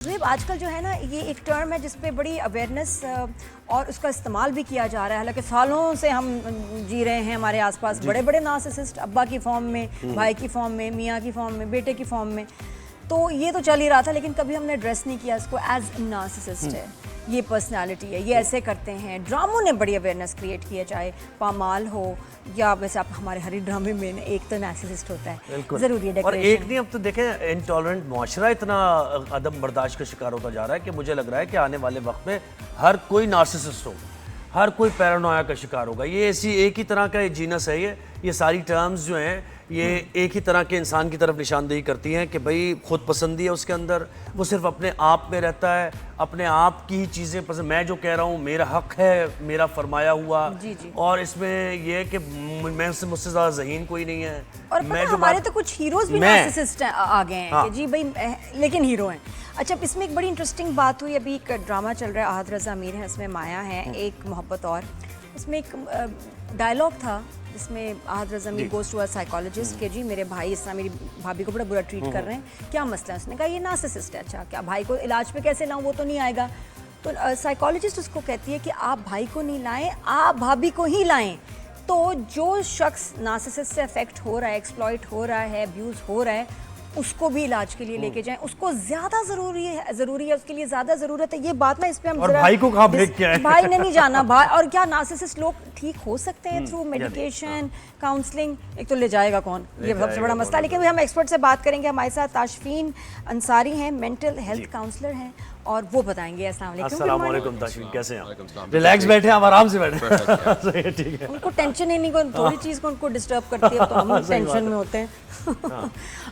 زیب آج کل جو ہے نا یہ ایک ٹرم ہے جس پہ بڑی اویئرنیس اور اس کا استعمال بھی کیا جا رہا ہے، حالانکہ سالوں سے ہم جی رہے ہیں ہمارے آس پاس بڑے بڑے نارسسسٹ، ابا کی فارم میں، بھائی کی فارم میں، میاں کی فارم میں، بیٹے کی فارم میں، تو یہ تو چل ہی رہا تھا، لیکن کبھی ہم نے ایڈریس نہیں کیا اس کو ایز اے نارسسسٹ ہے، یہ پرسنالٹی ہے، یہ ایسے کرتے ہیں. ڈراموں نے بڑی اویئرنیس کریٹ کی ہے، چاہے پامال ہو یا ویسے آپ ہمارے ہر ڈرامے میں ایک تو نارسسسٹ ہوتا ہے ضروری ہے. اور ایک نہیں، اب تو دیکھیں انٹالرنٹ معاشرہ اتنا عدم برداشت کا شکار ہوتا جا رہا ہے کہ مجھے لگ رہا ہے کہ آنے والے وقت میں ہر کوئی نارسسسٹ ہوگا، ہر کوئی پیرانویا کا شکار ہوگا. یہ ایسی ایک ہی طرح کا جینس ہے، یہ ساری ٹرمز جو ہیں یہ ایک ہی طرح کے انسان کی طرف نشاندہی کرتی ہیں کہ بھئی خود پسندی ہے اس کے اندر، وہ صرف اپنے آپ میں رہتا ہے، اپنے آپ کی ہی چیزیں پسند، میں جو کہہ رہا ہوں میرا حق ہے، میرا فرمایا ہوا. اور اس میں یہ ہے کہ مجھ سے زیادہ ذہین کوئی نہیں ہے. اور پتہ ہمارے تو کچھ ہیروز بھی نارسسسٹ آ گئے ہیں کہ جی بھائی لیکن ہیرو ہیں. اچھا، اس میں ایک بڑی انٹرسٹنگ بات ہوئی، ابھی ایک ڈرامہ چل رہا ہے، احد رضا امیر ہے اس میں، مایا ہے، ایک محبت اور، اس میں ایک ڈائلاگ تھا جس میں احد رضا امیر گوز ٹو اے سائیکالوجسٹ کہ جی میرے بھائی اس طرح میری بھابھی کو بڑا برا ٹریٹ کر رہے ہیں، کیا مسئلہ ہے؟ اس نے کہا یہ نارسسسٹ ہے. اچھا، کیا بھائی کو علاج پہ کیسے لاؤں؟ وہ تو نہیں آئے گا. تو سائیکالوجسٹ اس کو کہتی ہے کہ آپ بھائی کو نہیں لائیں، آپ بھابھی کو ہی لائیں. تو جو شخص نارسسسٹ سے افیکٹ ہو رہا ہے، ایکسپلائٹ ہو رہا ہے، ابیوز ہو رہا ہے، اس کو بھی علاج کے لیے لے کے جائیں، اس کو زیادہ ضروری ہے، اس کے لیے زیادہ ضرورت ہے. یہ بات نا اس پہ ہم ذرا بھائی کو کہاں پھینک کے آئے؟ بھائی نے نہیں جانا. اور کیا نارسسسٹ لوگ ٹھیک ہو سکتے ہیں تھرو میڈیکیشن، کاؤنسلنگ؟ ایک تو لے جائے گا کون، یہ سب سے بڑا مسئلہ ہے. لیکن ہم ایکسپرٹ سے بات کریں گے. ہمارے ساتھ تاشفین انصاری ہیں، مینٹل ہیلتھ کاؤنسلر ہیں، اور وہ بتائیں گے. السلام علیکم. السلام علیکم تاشفین، کیسے ہیں؟ ریلیکس بیٹھے ہیں، آپ آرام سے بیٹھے ہیں. ٹھیک ہے. ان کو ٹینشن ہی نہیں، کوئی تھوڑی چیز کو ان کو ڈسٹرب کرتی ہے تو ہم ٹینشن میں ہوتے ہیں.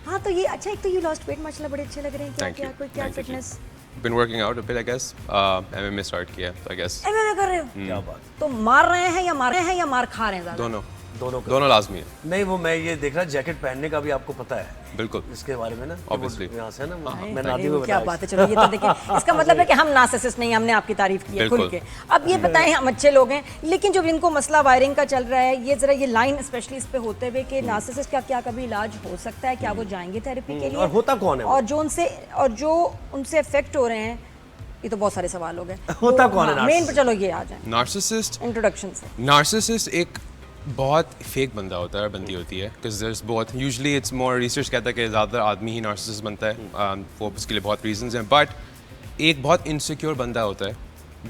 ہاں تو یہ اچھا، ایک تو یہ لاسٹ ویٹ ماشاءاللہ بڑے اچھے لگ رہے ہیں. کیا کوئی کیا fitness? been working out a bit, I guess. MMA start kiya, so I guess. MMA کر رہے ہو؟ کیا بات. تو مار رہے ہیں یا مار رہے ہیں یا مار کھا رہے ہیں زیادہ؟ دونوں لازمی ہے. نہیں، وہ میں یہ دیکھ رہا جیکٹ پہننے کا بھی آپ کو پتہ ہے بالکل اس کے بارے میں نا، obviously یہاں سے نا میں نادی کو کیا بات ہے. چلو یہ تو دیکھیں، اس کا مطلب ہے کہ ہم نارسسسٹ نہیں، ہم نے آپ کی تعریف کی ہے کھل کے. اب یہ بتائیں، ہم اچھے لوگ ہیں لیکن جو ان کو مسئلہ وائرنگ کا چل رہا ہے، یہ ذرا یہ لائن اسپیشلی اس پہ ہوتے ہوئے کہ نارسسسٹ کا کیا کبھی علاج ہو سکتا ہے؟ کیا وہ جائیں گے تھیراپی کے لیے؟ اور ہوتا کون ہے؟ اور جو ان سے افیکٹ ہو رہے ہیں، یہ تو بہت سارے سوال ہو گئے. ہوتا کون ہے مین پہ چلو یہ آ جائیں نارسسسٹ. انٹروڈکشن سے. نارسسسٹ ایک بہت فیک بندہ ہوتا ہے، بندی ہوتی ہے، because there's both usually it's more research کہتا ہے کہ زیادہ آدمی ہی نارسسسٹ بنتا ہے. وہ اس کے لیے بہت ریزنز ہیں، بٹ ایک بہت انسیکیور بندہ ہوتا ہے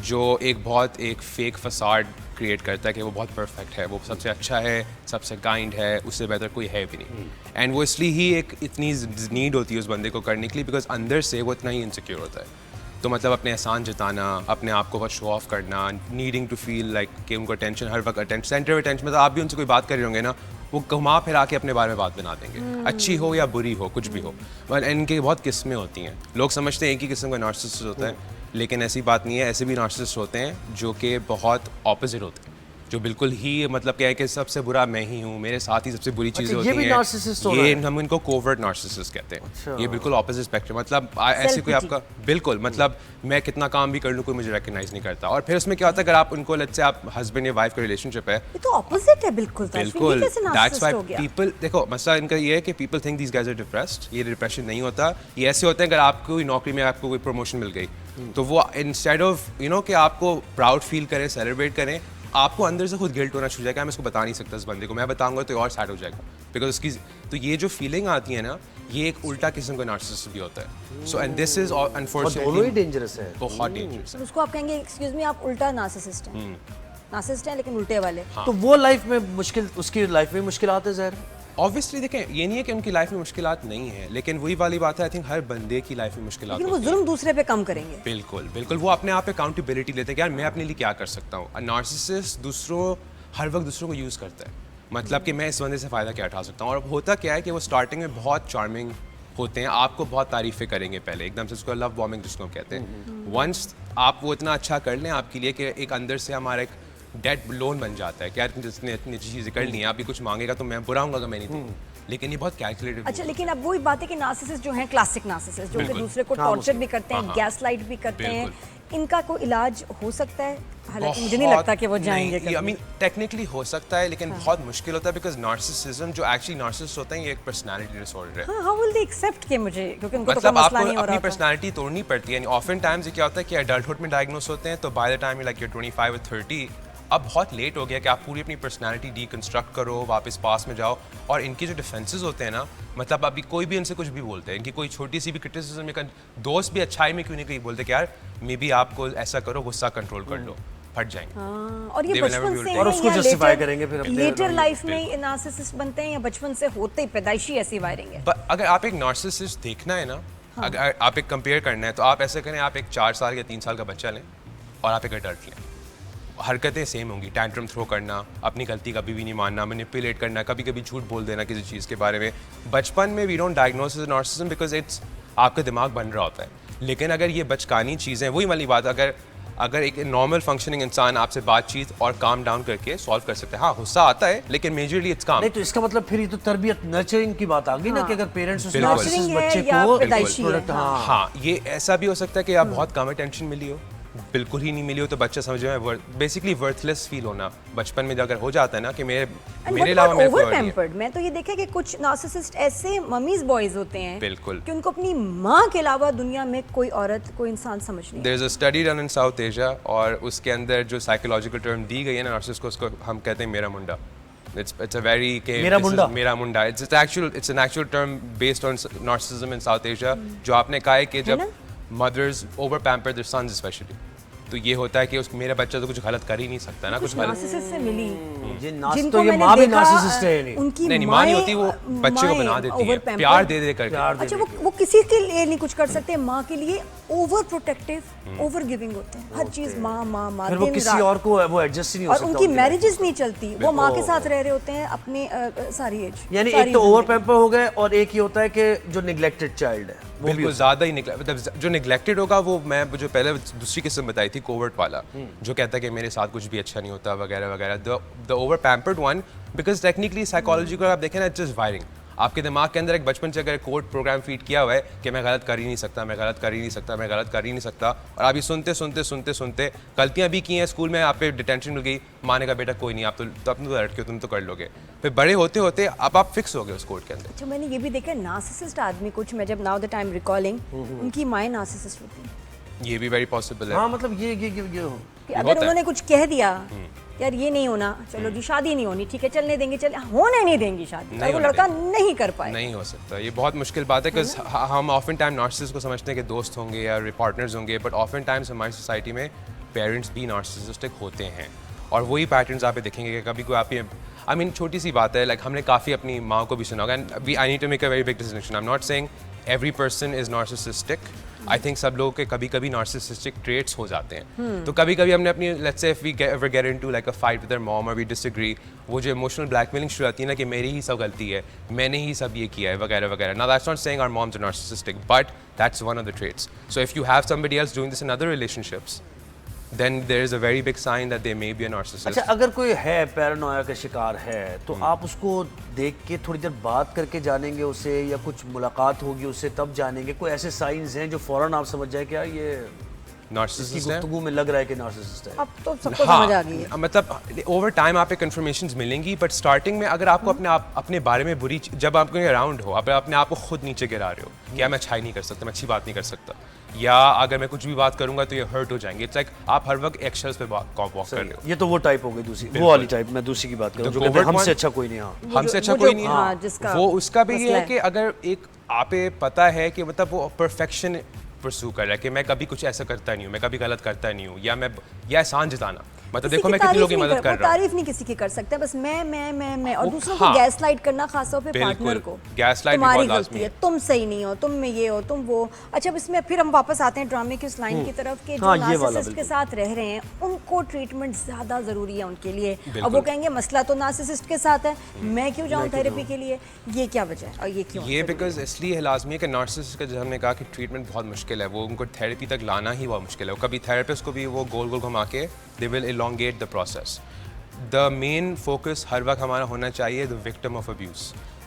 جو ایک فیک فساد کریٹ کرتا ہے کہ وہ بہت پرفیکٹ ہے، وہ سب سے اچھا ہے، سب سے کائنڈ ہے، اس سے بہتر کوئی ہے بھی نہیں. اینڈ وہ اس لیے ہی ایک اتنی نیڈ ہوتی ہے اس بندے کو کرنے کے لیے، بیکاز اندر سے وہ اتنا ہی انسیکیور ہوتا ہے. تو مطلب اپنے احسان جتانا، اپنے آپ کو بہت شو آف کرنا، نیڈنگ ٹو فیل لائک کہ ان کو اٹینشن ہر وقت، سینٹر آف اٹینشن. مطلب آپ بھی ان سے کوئی بات کر رہے ہوں گے نا، وہ گھما پھرا کے اپنے بارے میں بات بنا دیں گے، اچھی ہو یا بری ہو، کچھ بھی ہو. بٹ ان کی بہت قسمیں ہوتی ہیں. لوگ سمجھتے ہیں ایک ہی قسم کا نارسسسٹ ہوتا ہے، لیکن ایسی بات نہیں ہے. ایسے بھی نارسسسٹ ہوتے ہیں جو کہ بہت اپوزٹ ہوتے ہیں، جو بالکل ہی مطلب کیا ہے کہ سب سے برا میں ہی ہوں، میرے ساتھ ہی سب سے بری چیزیں ہوتی ہیں. یہ ہم ان کو کوورٹ نارسسسٹ کہتے ہیں. یہ بالکل اپوزٹ اسپیکٹرم، مطلب ایسے کوئی آپ کا بالکل مطلب میں کتنا کام بھی کر لوں کوئی مجھے ریکگنائز نہیں کرتا. اور پھر اس میں کیا ہوتا ہے، اگر آپ ان کو لیٹس سے آپ ہسبینڈ یا وائف کا ریلیشن شپ ہے، یہ تو اپوزٹ ہے بالکل. بالکل دیٹس وائی پیپل، دیکھو مسئلہ ان کا یہ ہے کہ people think these guys are depressed. یہ ڈپریشن نہیں ہوتا. یہ ایسے ہوتے ہیں اگر آپ کو نوکری میں آپ کو کوئی پروموشن مل گئی تو وہ انسٹیڈ آف کہ آپ کو پراؤڈ فیل کریں، سیلیبریٹ کریں، آپ کو اندر سے خود گلٹ ہونا شروع ہو جائے گا. میں اس کو بتا نہیں سکتا اس بندے کو، میں بتاؤں گا تو اور سیڈ ہو جائے گا بیکاز اس کی. تو یہ جو فیلنگ آتی ہے نا، یہ ایک الٹا قسم کا نارسسسٹ بھی ہوتا ہے. So and this is unfortunately dangerous ہے، بہت ڈینجرس. اس کو آپ کہیں گے ایکسکیوز می آپ الٹا نارسسسٹ ہیں. نارسسسٹ ہیں لیکن الٹے والے. تو وہ لائف میں مشکل، اس کی لائف میں مشکلات ہے ظاہر. آبویسلی دیکھیں، یہ نہیں ہے کہ ان کی لائف میں مشکلات نہیں ہیں، لیکن وہی والی بات ہے، آئی تھنک ہر بندے کی لائف میں مشکلات لیکن وہ ظلم دوسرے پہ کم کریں گے. بالکل وہ اپنے آپ پہ اکاؤنٹیبلٹی لیتے ہیں کہ یار میں اپنے لیے کیا کر سکتا ہوں. نارسسسٹ ہر وقت دوسروں کو یوز کرتا ہے، مطلب کہ میں اس بندے سے فائدہ کیا اٹھا سکتا ہوں. اور ہوتا کیا ہے کہ وہ اسٹارٹنگ میں بہت چارمنگ ہوتے ہیں، آپ کو بہت تعریفیں کریں گے پہلے، ایک دم سے اس کو لو بامبنگ جس کو ہم کہتے ہیں. ونس آپ وہ اتنا اچھا کر لیں آپ کے لیے کہ ایک اندر سے ہمارا ایک ڈیٹ لون بن جاتا ہے کہ یار جس نے اتنی چیزیں کر لی ہیں، آپ بھی کچھ مانگے گا تو میں برا ہوں گا کہ میں نہیں دوں. لیکن یہ بہت کیلکولیٹڈ. اچھا لیکن اب وہی بات ہے کہ نارسسسٹ جو ہیں کلاسک نارسسسٹ جو کہ دوسرے کو ٹارچر بھی کرتے ہیں, گیس لائٹ بھی کرتے ہیں, ان کا کوئی علاج ہو سکتا ہے؟ حالانکہ مجھے نہیں لگتا کہ وہ جائیں گے. I mean ٹیکنیکلی ہو سکتا ہے لیکن بہت مشکل ہوتا ہے بیکاز نارسسزم جو ایکچولی نارسسسٹ ہوتا ہے یہ ایک پرسنالٹی ڈس آرڈر ہے. ہاؤ ول دے ایکسیپٹ کہ مجھے, کیونکہ ان کو تو کوئی مطلب آپ مسئلہ کو نہیں ہو رہا اپنی پرسنالٹی توڑنی پڑتی ہے. یعنی آفن ٹائمز یہ کیا ہوتا ہے کہ ایڈلٹہڈ میں ڈائگنوز ہوتے ہیں تو بائی دا ٹائم لائک 25 اور 30 اب بہت لیٹ ہو گیا کہ آپ پوری اپنی پرسنالٹی ڈیکنسٹرکٹ کرو, واپس پاس میں جاؤ. اور ان کے جو ڈیفینسز ہوتے ہیں نا, مطلب ابھی کوئی بھی ان سے کچھ بھی بولتے ہیں, ان کی کوئی چھوٹی سی بھی کرٹیسزم یا دوست بھی اچھائی میں کیوں نہیں کہیں بولتے کہ یار مے بی آپ کو ایسا کرو, غصہ کنٹرول کر لو, پھٹ جائیں گے. اور یہ بچپن سے اور اس کو جسٹیفائی کریں گے پھر لیٹر لائف میں نارسسسٹ بنتے ہیں یا بچپن سے ہوتے ہی پیدائشی ایسی وائرنگ ہے؟ اگر آپ ایک نارسسسٹ دیکھنا ہے نا, اگر آپ ایک کمپیئر کرنا ہے تو آپ ایسے کریں, آپ ایک 4 سال یا 3 سال کا بچہ لیں اور آپ ایک اڈلٹ لیں, حرکتیں سیم ہوں گی. ٹینٹرم تھرو کرنا, اپنی غلطی کبھی بھی نہیں ماننا, مینیپولیٹ کرنا, کبھی کبھی جھوٹ بول دینا کسی چیز کے بارے میں. بچپن میں we don't diagnose narcissism because it's آپ کا دماغ بن رہا ہوتا ہے. لیکن اگر یہ بچکانی چیزیں, وہی والی بات, اگر ایک نارمل فنکشننگ انسان آپ سے بات چیت اور کام ڈاؤن کر کے سالو کر سکتے ہیں. ہاں غصہ آتا ہے لیکن میجرلی اٹس کام. نہیں تو اس کا مطلب پھر یہ تو تربیت نرچرنگ کی بات آ گئی نا کہ اگر پیرنٹس اس نرچرنگ ہے بچے یا کو پیدائشی ہے. ہاں یہ ایسا بھی ہو سکتا ہے کہ آپ بہت کم اٹینشن ملی ہو, بالکل ہی نہیں ملی ہو, تو بچہ سمجھ میں بیسکلی ورتھ لیس فیل ہونا بچپن میں اگر ہو جاتا ہے نا کہ میرے علاوہ میں اوور پیمپرڈ. میں تو یہ دیکھا کہ کچھ نارسسسٹ ایسے ممیز بوائز ہوتے ہیں بالکل کہ ان کو اپنی ماں کے علاوہ دنیا میں کوئی عورت کوئی انسان سمجھ نہیں. There is a study done in South Asia اور اس کے اندر جو سائیکولوجیکل ٹرم دی گئی ہے نا نارسسسٹ کو, اس کو ہم کہتے ہیں میرا منڈا. It's a very میرا منڈا. It's an actual term based on narcissism in South Asia. جو آپ نے کہا ہے کہ جب mothers over pamper their sons especially, تو یہ ہوتا ہے کہ میرا بچہ تو کچھ غلط کر ہی نہیں سکتا نا, کچھ غلط. نارسسسٹ سے ملی جن کو یہ ماں بھی نارسسسٹ ہے نہیں, ماں نہیں ہوتی, وہ بچے کو بنا دیتی ہے پیار دے دے کر کے. اچھا وہ کسی کے لیے نہیں کچھ کر سکتے, ماں کے لیے اوور پروٹیکٹیو, اوور گیونگ ہوتے ہیں, ہر چیز ماں ماں ماں. پھر وہ کسی اور کو وہ ایڈجسٹ ہی نہیں ہو سکتا, اور ان کی میرجز نہیں چلتی, وہ ماں کے ساتھ رہ رہے ہوتے ہیں اپنی ساری ایج. یعنی ایک تو اوور پیمپر ہو گئے اور ایک یہ ہوتا ہے کہ جو نیگلیکٹڈ چائلڈ ہے بالکل زیادہ ہی مطلب جو نیگلیکٹڈ ہوگا وہ, میں جو پہلے دوسری قسم بتائی تھی کوورٹ والا, جو کہتا ہے کہ میرے ساتھ کچھ بھی اچھا نہیں ہوتا وغیرہ وغیرہ. The over pampered one, because technically psychology کو آپ دیکھیں نا, اٹس جسٹ وائرنگ. آپ کے دماغ کے اندر ایک بچپن سے اگر کوڈ پروگرام فیڈ کیا ہوا ہے کہ میں غلط کر ہی نہیں سکتا, میں غلط کر ہی نہیں سکتا, میں غلط کر ہی نہیں سکتا, اور آپ یہ سنتے سنتے سنتے سنتے غلطیاں بھی کی ہیں اسکول میں, آپ پہ ڈیٹینشن مل گئی, ماں نے کہا بیٹا کوئی نہیں, آپ تو اپنے تو لڑکے ہو, تم تو کر لو گے. پھر بڑے ہوتے ہوتے اب آپ فکس ہو گئے اس کوڈ کے اندر. اچھا میں نے یہ بھی دیکھا نارسسسٹ آدمی کچھ, میں جب ناؤ دا ٹائم ریکالنگ, ان کی مائیں نارسسسٹ ہوتی ہیں. یہ بھی ویری پاسبل ہے. ہاں مطلب یہ کہ اگر انہوں نے کچھ کہہ دیا یار یہ نہیں ہونا, چلو جی شادی نہیں ہونی, ٹھیک ہے چلنے دیں گے, ہونے نہیں دیں گی شادی, اور وہ لڑکا نہیں کر پائے. نہیں ہو سکتا, یہ بہت مشکل بات ہے. کہ ہم آفن ٹائم نارسسسٹ کو سمجھتے ہیں کہ دوست ہوں گے یا پارٹنرز ہوں گے, بٹ آفن ٹائمس ہماری سوسائٹی میں پیرنٹس بھی نارسسسٹک ہوتے ہیں. اور وہی پیٹرنس آپ دیکھیں گے کہ کبھی کوئی آپ آئی مین چھوٹی سی بات ہے, لائک ہم نے کافی اپنی ماں کو بھی سنا ہوگا. I need to make a very big distinction. I am not seeing every person is narcissistic. I think سب لوگوں کے کبھی کبھی نارسسسٹک ٹریٹس ہو جاتے ہیں. تو کبھی کبھی ہم نے اپنی let's say if we ever get into like a fight with their mom اور وی ڈس ایگری, وہ جو ایموشنل بلیک میلنگ شروع ہوتی ہے نا کہ میری ہی سب غلطی ہے, میں نے ہی سب یہ کیا ہے وغیرہ وغیرہ. Now that's not saying our moms are narcissistic, but that's one of the traits. So if you have somebody else doing this in other relationships, then there is a very big sign that they may be a narcissist. اچھا اگر کوئی ہے پیرانویا کا شکار ہے تو آپ اس کو دیکھ کے تھوڑی دیر بات کر کے جانیں گے اسے, یا کچھ ملاقات ہوگی اس سے تب جانیں گے؟ کوئی ایسے سائنز ہیں جو فوراً آپ سمجھ جائیں کہ یہ نارسسسٹ ہے, گفتگو میں لگ رہا ہے کہ نارسسسٹ ہے؟ اب تو سب کو سمجھ آ گئی ہے. مطلب اوور ٹائم آپ کو انفارمیشنز ملیں گی, بٹ اسٹارٹنگ میں اگر آپ کو اپنے بارے میں بری, جب آپ کو اراؤنڈ ہو, آپ اپنے آپ کو خود نیچے گرا رہے ہو, کیا میں اچھائی نہیں کر سکتا, میں اچھی بات نہیں کر سکتا, یا اگر میں کچھ بھی بات کروں گا تو یہ ہرٹ ہو جائیں گے. اٹس لائک آپ ہر وقت ایک شخص پہ واک کر رہے ہو. یہ تو وہ ٹائپ ہو گئی دوسری, وہ والی ٹائپ. میں دوسری کی بات کر رہا ہوں جو کہتے ہیں ہم سے اچھا کوئی نہیں. ہاں ہم سے اچھا کوئی نہیں. وہ اس کا بھی یہ ہے کہ اگر ایک آپ پتہ ہے کہ مطلب وہ پرفیکشن پرسو کر رہا ہے کہ میں کبھی کچھ ایسا کرتا نہیں ہوں, میں کبھی غلط کرتا نہیں ہوں, یا احسان جتانا, مطلب دیکھو میں کتنے لوگوں کی مدد کر رہا ہوں. تعریف نہیں کسی کی کر سکتا, بس میں اور دوسروں کو گیس لائٹ کرنا, خاص طور پہ پارٹنر کو, گیس لائٹ تمہاری غلطی ہے, تم صحیح نہیں ہو, تم میں یہ ہو, تم وہ. اچھا اس میں پھر ہم واپس آتے ہیں ڈرامے کی اس لائن کی طرف کہ جو نارسسسٹ کے ساتھ رہ رہے ہیں ان کو ٹریٹمنٹ زیادہ ضروری ہے ان کے لیے, اور وہ کہیں گے مسئلہ تو نارسسسٹ کے ساتھ ہے, میں کیوں جاؤں تھیراپی کے لیے, یہ کیا وجہ ہے اور یہ کیوں؟ یہ بیکاز اس لیے لازمی ہے کہ نارسسسٹ کا جو ہم نے کہا کہ ٹریٹمنٹ بہت مشکل ہے, وہ ان کو تھیراپی تک لانا ہی بہت مشکل ہے. کبھی تھیراپسٹ کو بھی وہ گول گول گھما کے they will elongate the process. The main focus ہر وقت ہمارا ہونا چاہیے the victim of abuse.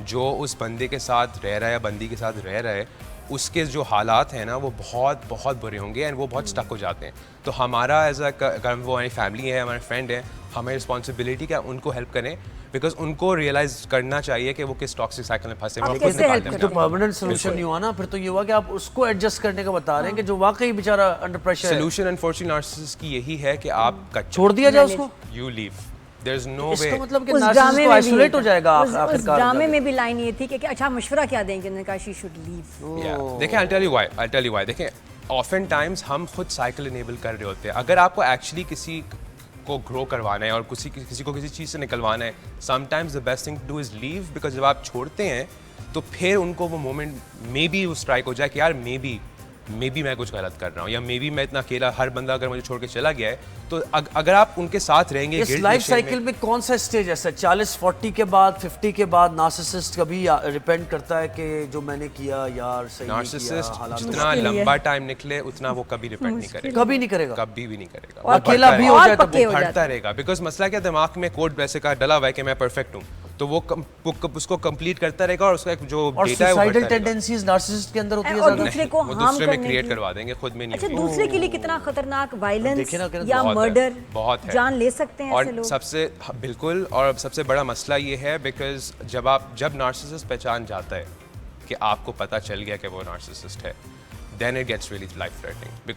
جو اس بندے کے ساتھ رہ رہا ہے یا بندی کے ساتھ رہ رہا ہے اس کے جو حالات ہیں نا وہ بہت بہت برے ہوں گے اینڈ وہ بہت اسٹک ہو جاتے ہیں. تو ہمارا ایز اے اگر وہ ہماری فیملی ہے ہمارے فرینڈ ہیں ہماری رسپانسبلٹی کیا ان کو ہیلپ کریں بیکاز ان کو ریئلائز کرنا چاہیے کہ وہ کس ٹاکسک سائیکل میں پھنسے ہوئے کیسے help کریں؟ تو پرماننٹ سولوشن نہیں ہوا نا, پھر تو یہ ہوا کہ آپ اس کو ایڈجسٹ کرنے کا بتا رہے ہیں کہ جو واقعی بیچارہ انڈر پریشر ہے. سولوشن انفارچونیٹلی نارسسسٹ کی یہی ہے کہ آپ چھوڑ دیا جائے اس کو. یو لیو. دیر از نو اس وے. کا مطلب کہ اس نارسسسٹ ڈرامے کو میں آئسولیٹ ہو جائے گا اس آخرکار. ڈرامے میں بھی لائن یہ تھی کہ اچھا مشورہ کیا دیں گے, انہوں نے کہا شی شوڈ لیو. دیکھیں I'll tell you why. دیکھیں آفن ٹائمز ہم خود سائیکل انیبل کر رہے ہوتے ہیں. اگر آپ کو ایکچولی کسی کو گرو کروانا ہے اور کسی کو کسی چیز سے نکلوانا ہے, sometimes the best thing to do is leave. Because جب آپ چھوڑتے ہیں تو پھر ان کو وہ مومنٹ مے بی وہ اسٹرائک ہو جائے کہ یار مے بی میں کچھ غلط کر رہا ہوں یا مے بی میں اتنا اکیلا, ہر بندہ اگر مجھے چھوڑ کے چلا گیا ہے تو اگر آپ ان کے ساتھ رہیں گے. اس لائف سائیکل میں کون سا اسٹیج ایسا 40-40 کے بعد 50 کے بعد نارسسسٹ کبھی ریپینٹ کرتا ہے کہ جو میں نے کیا یار صحیح نہیں کیا. نارسسسٹ جتنا لمبا ٹائم نکلے اتنا وہ کبھی ریپینٹ نہیں کرے گا. کبھی نہیں کرے گا, کبھی بھی نہیں کرے گا. اور اکیلا بھی ہو جائے تو پڑھتا رہے گا. بیکاز مسئلہ کیا دماغ میں کوڈ ویسے کا ڈلا ہوا ہے کہ میں پرفیکٹ ہوں تو وہ اس کو کمپلیٹ کرتا رہے گا اور اس کا جو ڈیٹا ہے وہ سوسائڈل ٹینڈنسیز نارسسسٹ کے اندر ہوتی اور ہے. دوسرے کو وہ ہارم دوسرے میں کرنے کریٹ کی. کروا دیں گے, خود میں نہیں. اچھا دوسرے کے لیے کتنا خطرناک وائلنس یا بہت مرڈر بہت ہے, جان لے سکتے ہیں اور ایسے لوگ. سب سے بالکل, اور سب سے بڑا مسئلہ یہ ہے بیکاز جب نارسسسٹ پہچان جاتا ہے کہ آپ کو پتہ چل گیا کہ وہ نارسسسٹ ہے, then it gets really life threatening.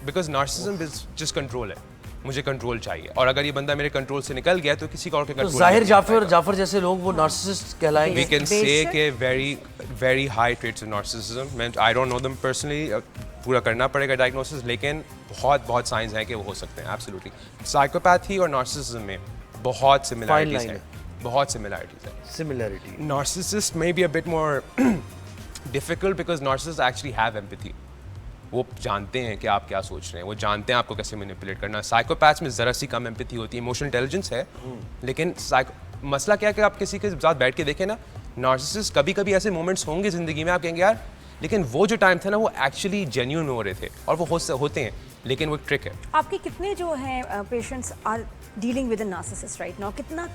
Because narcissism is just control ہے, مجھے کنٹرول چاہیے, اور اگر یہ بندہ میرے کنٹرول سے نکل گیا تو کسی اور کے کنٹرول. ظاہر جعفر جیسے لوگ وہ نارسسسٹ کہلائیں گے. We can say کہ very high traits of narcissism. I don't know them personally. پورا کرنا پڑے گا ڈائگنوسس, لیکن بہت سائنس ہیں کہ وہ ہو سکتے ہیں. ایبسلیوٹلی سائیکوپیتھی اور نارسسزم میں بہت سملیرٹیز ہیں. بہت سملیرٹیز ہیں. Similarity. Narcissists may be a bit more difficult because narcissists actually have empathy. وہ جانتے ہیں کہ آپ کیا سوچ رہے ہیں, وہ جانتے ہیں آپ کو کیسے مینیپولیٹ کرنا. سائیکوپیتھس میں ذرا سی کم ایمپیتھی ہوتی ہے, ایموشنل انٹیلیجنس ہے, لیکن مسئلہ کیا ہے کہ آپ کسی کے ساتھ بیٹھ کے دیکھیں نا, نارسسسٹ کبھی کبھی ایسے مومنٹس ہوں گے زندگی میں آپ کہیں گے یار لیکن وہ جو ٹائم تھا نا وہ ایکچولی جینیون ہو رہے تھے, اور وہ ہوتے ہیں, لیکن وہ ایک ٹرک ہے. آپ کے کتنے جو ہیں patients are dealing with a narcissist right now, کتنا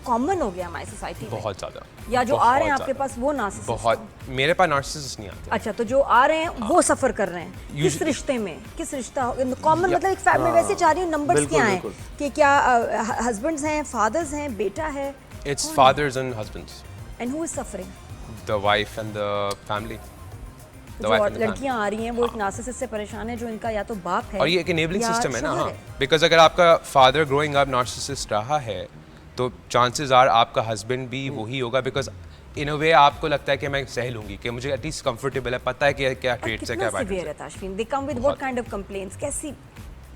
کامن ہو گیا ہماری سوسائٹی میں؟ بہت زیادہ. یا جو آ رہے ہیں آپ کے پاس وہ نارسسسٹ؟ بہت. میرے پاس نارسسسٹ نہیں آتے. اچھا, تو جو آ رہے ہیں وہ سفر کر رہے ہیں کس رشتے میں, کس رشتہ کامن, مطلب ایک فیملی, ویسے چاہ رہی ہوں نمبرز کیا ہیں کہ کیا ہسبینڈز ہیں, فادرز ہیں, بیٹا ہے؟ It's fathers and husbands. And who is suffering? The wife and the family. جو لڑکیاں آ رہی ہیں وہ ایک نارسسسٹ سے پریشان ہے جو ان کا یا تو باپ ہے, اور یہ ایک انیبلنگ سسٹم ہے نا. ہاں, بیکاز اگر آپ کا فادر گروئنگ اپ نارسسسٹ رہا ہے تو چانسز آر آپ کا ہسبینڈ بھی وہی ہوگا, بیکاز ان اے وے آپ کو لگتا ہے کہ میں سہ لوں گی, کہ مجھے ایٹ لیسٹ کمفرٹیبل ہے, پتہ ہے کہ کیا ٹریٹس ہے, کیا بات ہے. سیویئر ہے Tashfeen, they come with what kind of complaints, کیسی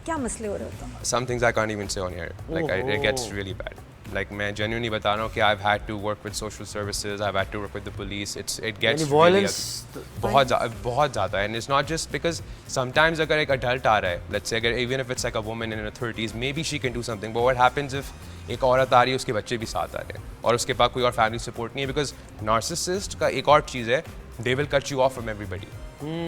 کیا مسئلے ہو رہے ہوتے ہیں؟ Some things I can't even say on here. Like it gets really bad. Like میں genuinely بتا رہا ہوں کہ I've had to work with social services, I've had to work with the police. It gets really بہت زیادہ, and it's not just because sometimes اگر ایک adult آ رہا ہے, let's say اگر even if it's like a woman in her 30s, maybe she can do something, but what happens if ایک عورت آ رہی ہے, اس کے بچے بھی ساتھ آ رہے ہیں اور اس کے پاس کوئی اور فیملی سپورٹ نہیں ہے, بیکاز نارسسسٹ کا ایک اور چیز ہے, they will cut you off from everybody.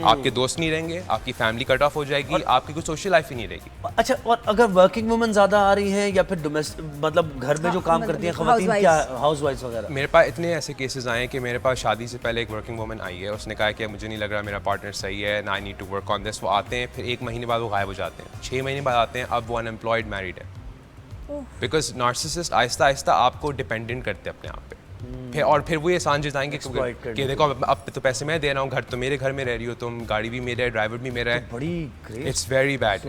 آپ کے دوست نہیں رہیں گے, آپ کی فیملی کٹ آف ہو جائے گی, آپ کی کوئی سوشل لائف ہی نہیں رہے گی. اچھا, اور اگر ورکنگ وومن زیادہ آ رہی ہیں یا پھر ڈومیسٹک مطلب گھر میں جو کام کرتی ہیں خواتین, کیا ہاؤس وائفز وغیرہ؟ میرے پاس اتنے ایسے کیسز آئے ہیں کہ میرے پاس شادی سے پہلے ایک ورکنگ وومن آئی ہے, اس نے کہا کہ مجھے نہیں لگ رہا میرا پارٹنر صحیح ہے, I need to work on this. وہ آتے ہیں, پھر 1 مہینے بعد وہ غائب ہو جاتے ہیں, 6 مہینے بعد آتے ہیں, اب وہ انمپلائڈ میریڈ ہے. بیکاز نارسسسٹ آہستہ آہستہ آپ کو ڈپینڈنٹ کرتے ہیں اپنے آپ پہ, پھر وہ یہ سان جتائیں گے کہ دیکھو اب تو پیسے میں دے رہا ہوں, گھر تو میرے گھر میں رہ رہی ہو تم, گاڑی بھی میرا ہے, ڈرائیور بھی میرا ہے. بڑی اٹس ویری بیڈ.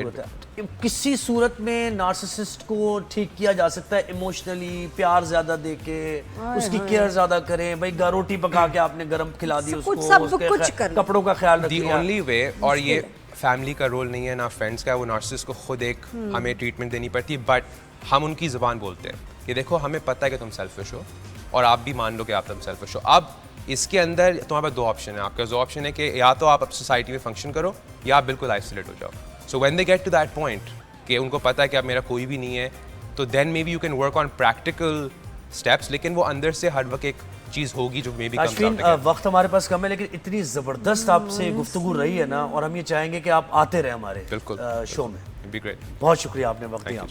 کسی صورت میں نارسسسٹ کو ٹھیک کیا جا سکتا ہے ایموشنلی, پیار زیادہ دے کے, اس کی کیئر زیادہ کریں, بھائی روٹی پکا کے آپ نے گرم کھلا دی اس کو, سب کچھ کر کپڑوں کا خیال دی رکھیں. اونلی وے, اور یہ فیملی کا رول نہیں ہے نہ فرینڈس کا, وہ نارسسسٹ کو خود ایک ہمیں ٹریٹمنٹ دینی پڑتی ہے, بٹ ہم ان کی زبان بولتے ہیں کہ دیکھو ہمیں پتہ ہے کہ تم سیلفش ہو, اور آپ بھی مان لو کہ آپ تم سیلفش ہو. اب اس کے اندر تمہارے پاس 2 آپشن ہیں. آپ کا 2 آپشن ہے کہ یا تو آپ سوسائٹی میں فنکشن کرو یا آپ بالکل آئسولیٹ ہو جاؤ. So when they get to that point کہ ان کو پتہ ہے کہ اب میرا کوئی بھی نہیں ہے, تو then maybe you can work on practical steps, لیکن وہ اندر سے ہر وقت ایک چیز ہوگی جو مے بی کم. وقت ہمارے پاس کم ہے, لیکن اتنی زبردست آپ سے گفتگو رہی ہے نا, اور ہم یہ چاہیں گے کہ آپ آتے رہیں ہمارے شو میں. بہت بہت شکریہ, آپ نے وقت دیا.